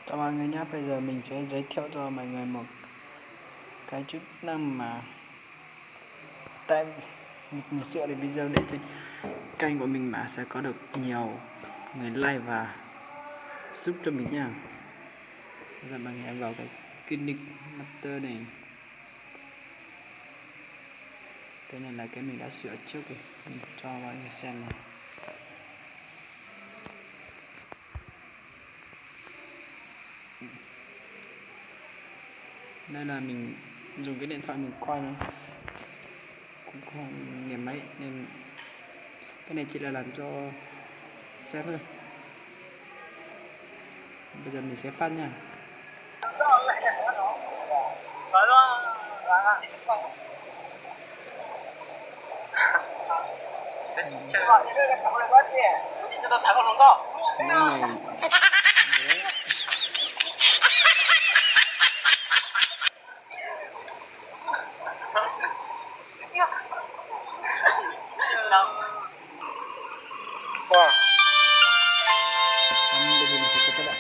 Chào mọi người nhé, bây giờ mình sẽ giới thiệu cho mọi người một cái chức năng mà tại mình sửa đến video để trên kênh của mình mà sẽ có được nhiều người like và giúp cho mình nha. Bây giờ mọi người vào cái clinic master này. Cái này là cái mình đã sửa trước rồi, mình cho mọi người xem này. Đây là mình dùng cái điện thoại mình quay nhé, cũng không nghe máy nên cái này chỉ là làm cho xem thôi. Bây giờ mình sẽ phát nha. Wow. Bây giờ mình sẽ có các bạn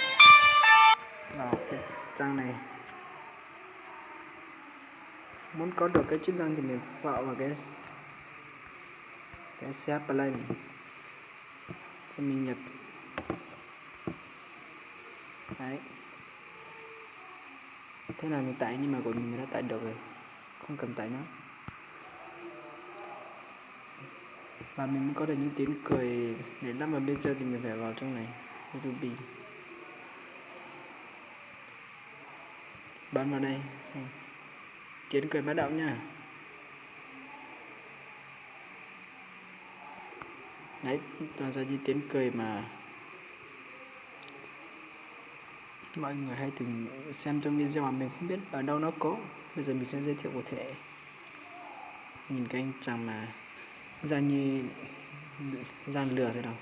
vào cái trang này. Muốn có được cái chức năng thì mình vào vào cái siab play này, cho mình nhập đấy. Thế là mình tải, nhưng mà của mình đã tải được rồi, không cần tải nữa. Và mình muốn có được những tiếng cười để lắp vào bên trên thì mình phải vào trong này YouTube, bấm vào đây, tiếng cười bắt đầu nha. Đấy, toàn ra những tiếng cười mà mọi người hay từng xem trong video mà mình không biết ở đâu nó có. Bây giờ mình sẽ giới thiệu cụ thể. Nhìn cái anh chàng mà ra như gian lừa thế nào.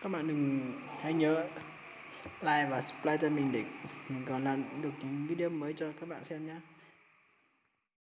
Các bạn đừng hãy nhớ like và subscribe cho mình để mình còn làm được những video mới cho các bạn xem nhé.